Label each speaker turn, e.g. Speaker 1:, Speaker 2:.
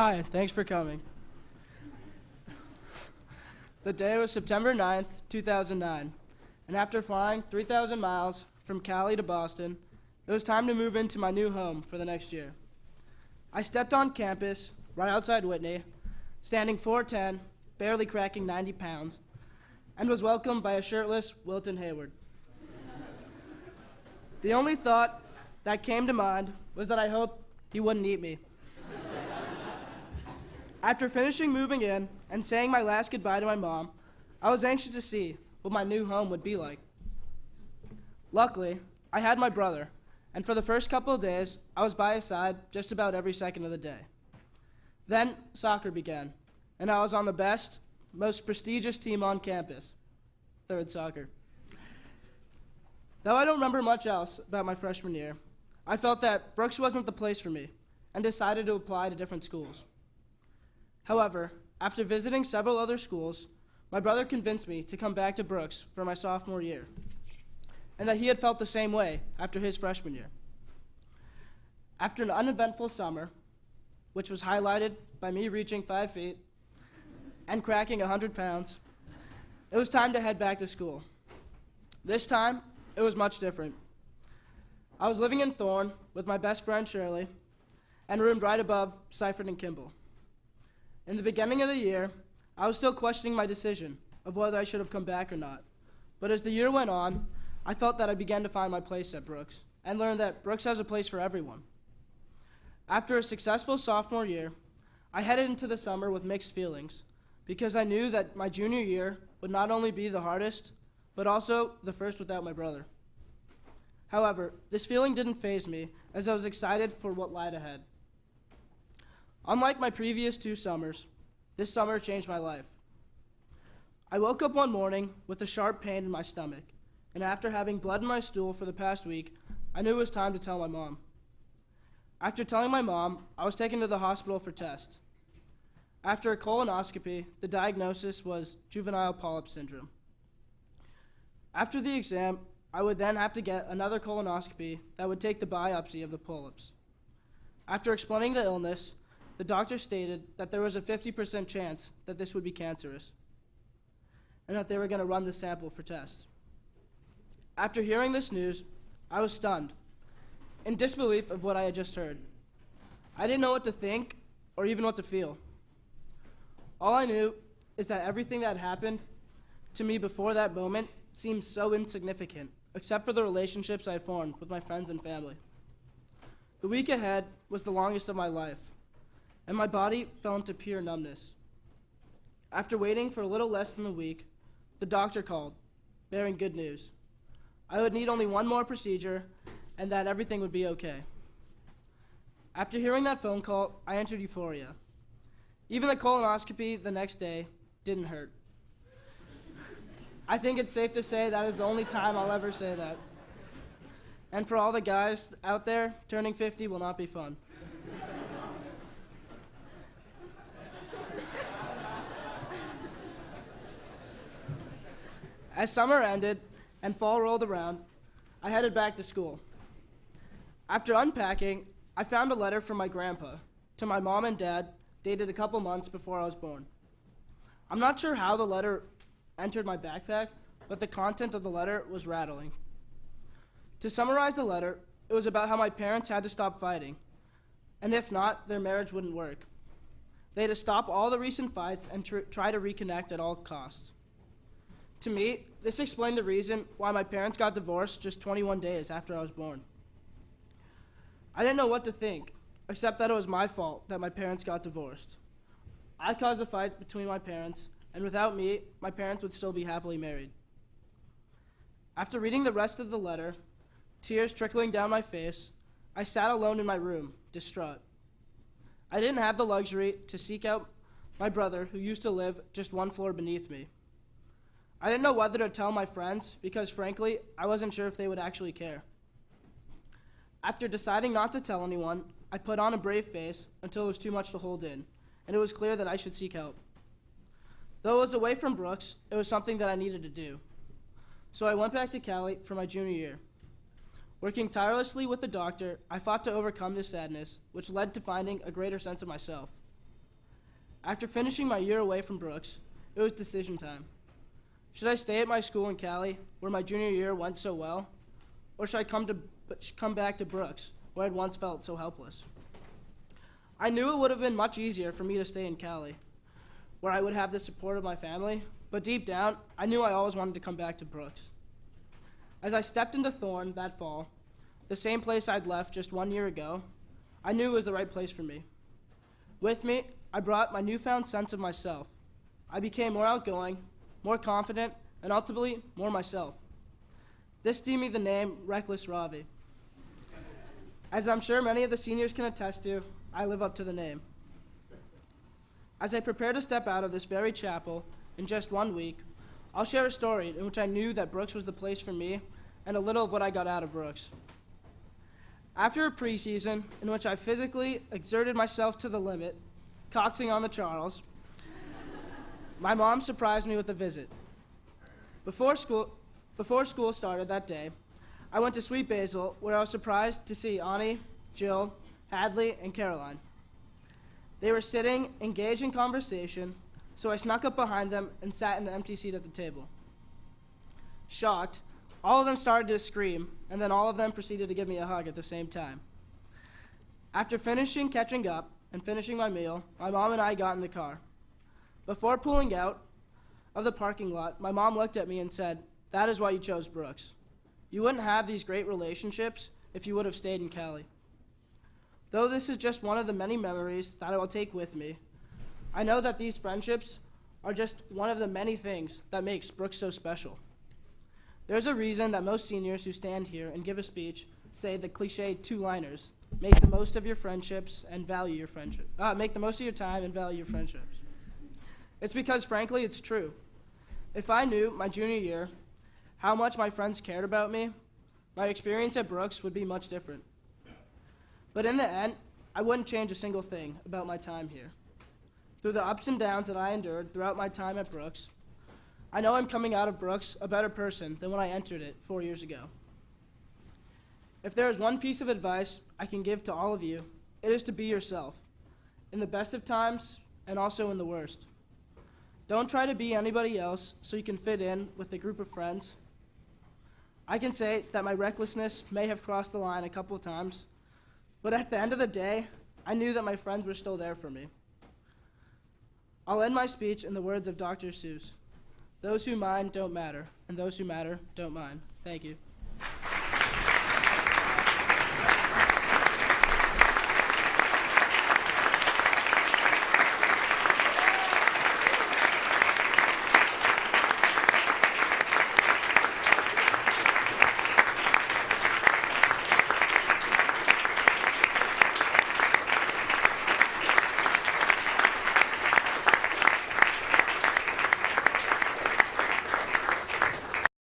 Speaker 1: Hi, thanks for coming. The day was September 9th, 2009, and after flying 3,000 miles from Cali to Boston, it was time to move into my new home for the next year. I stepped on campus, right outside Whitney, standing 4'10", barely cracking 90 pounds, and was welcomed by a shirtless Wilton Hayward. The only thought that came to mind was that I hoped he wouldn't eat me. After finishing moving in and saying my last goodbye to my mom, I was anxious to see what my new home would be like. Luckily, I had my brother, and for the first couple of days, I was by his side just about every second of the day. Then soccer began, and I was on the best, most prestigious team on campus, third soccer. Though I don't remember much else about my freshman year, I felt that Brooks wasn't the place for me and decided to apply to different schools. However, after visiting several other schools, my brother convinced me to come back to Brooks for my sophomore year, and that he had felt the same way after his freshman year. After an uneventful summer, which was highlighted by me reaching 5 feet and cracking 100 pounds, it was time to head back to school. This time, it was much different. I was living in Thorne with my best friend Shirley and roomed right above Seifert and Kimball. In the beginning of the year, I was still questioning my decision of whether I should have come back or not. But as the year went on, I felt that I began to find my place at Brooks and learned that Brooks has a place for everyone. After a successful sophomore year, I headed into the summer with mixed feelings because I knew that my junior year would not only be the hardest, but also the first without my brother. However, this feeling didn't faze me as I was excited for what lied ahead. Unlike my previous 2 summers, this summer changed my life. I woke up one morning with a sharp pain in my stomach, and after having blood in my stool for the past week, I knew it was time to tell my mom. After telling my mom, I was taken to the hospital for tests. After a colonoscopy, the diagnosis was juvenile polyp syndrome. After the exam, I would then have to get another colonoscopy that would take the biopsy of the polyps. After explaining the illness, the doctor stated that there was a 50% chance that this would be cancerous, and that they were going to run the sample for tests. After hearing this news, I was stunned, in disbelief of what I had just heard. I didn't know what to think or even what to feel. All I knew is that everything that happened to me before that moment seemed so insignificant, except for the relationships I had formed with my friends and family. The week ahead was the longest of my life, and my body fell into pure numbness. After waiting for a little less than a week, the doctor called, bearing good news. I would need only one more procedure, and that everything would be okay. After hearing that phone call, I entered euphoria. Even the colonoscopy the next day didn't hurt. I think it's safe to say that is the only time I'll ever say that. And for all the guys out there, turning 50 will not be fun. As summer ended and fall rolled around, I headed back to school. After unpacking, I found a letter from my grandpa to my mom and dad dated a couple months before I was born. I'm not sure how the letter entered my backpack, but the content of the letter was rattling. To summarize the letter, it was about how my parents had to stop fighting, and if not, their marriage wouldn't work. They had to stop all the recent fights and try to reconnect at all costs. To me, this explained the reason why my parents got divorced just 21 days after I was born. I didn't know what to think, except that it was my fault that my parents got divorced. I caused a fight between my parents, and without me, my parents would still be happily married. After reading the rest of the letter, tears trickling down my face, I sat alone in my room, distraught. I didn't have the luxury to seek out my brother, who used to live just one floor beneath me. I didn't know whether to tell my friends because, frankly, I wasn't sure if they would actually care. After deciding not to tell anyone, I put on a brave face until it was too much to hold in, and it was clear that I should seek help. Though it was away from Brooks, it was something that I needed to do. So I went back to Cali for my junior year. Working tirelessly with the doctor, I fought to overcome this sadness, which led to finding a greater sense of myself. After finishing my year away from Brooks, it was decision time. Should I stay at my school in Cali, where my junior year went so well, or should I come back to Brooks, where I'd once felt so helpless? I knew it would have been much easier for me to stay in Cali, where I would have the support of my family, but deep down, I knew I always wanted to come back to Brooks. As I stepped into Thorne that fall, the same place I'd left just 1 year ago, I knew it was the right place for me. With me, I brought my newfound sense of myself. I became more outgoing, more confident, and ultimately more myself. This gave me the name Reckless Ravi. As I'm sure many of the seniors can attest to, I live up to the name. As I prepare to step out of this very chapel in just 1 week, I'll share a story in which I knew that Brooks was the place for me and a little of what I got out of Brooks. After a preseason in which I physically exerted myself to the limit, coxing on the Charles, my mom surprised me with a visit. Before school started that day, I went to Sweet Basil, where I was surprised to see Ani, Jill, Hadley, and Caroline. They were sitting, engaged in conversation, so I snuck up behind them and sat in the empty seat at the table. Shocked, all of them started to scream, and then all of them proceeded to give me a hug at the same time. After finishing catching up and finishing my meal, my mom and I got in the car. Before pulling out of the parking lot, my mom looked at me and said, "That is why you chose Brooks. You wouldn't have these great relationships if you would have stayed in Cali." Though this is just one of the many memories that I will take with me, I know that these friendships are just one of the many things that makes Brooks so special. There's a reason that most seniors who stand here and give a speech say the cliche two-liners: make the most of your friendships and value your friendship. Make the most of your time and value your friendships. It's because, frankly, it's true. If I knew my junior year how much my friends cared about me, my experience at Brooks would be much different. But in the end, I wouldn't change a single thing about my time here. Through the ups and downs that I endured throughout my time at Brooks, I know I'm coming out of Brooks a better person than when I entered it 4 years ago. If there is one piece of advice I can give to all of you, it is to be yourself, in the best of times and also in the worst. Don't try to be anybody else so you can fit in with a group of friends. I can say that my recklessness may have crossed the line a couple of times, but at the end of the day, I knew that my friends were still there for me. I'll end my speech in the words of Dr. Seuss: "Those who mind don't matter, and those who matter don't mind." Thank you.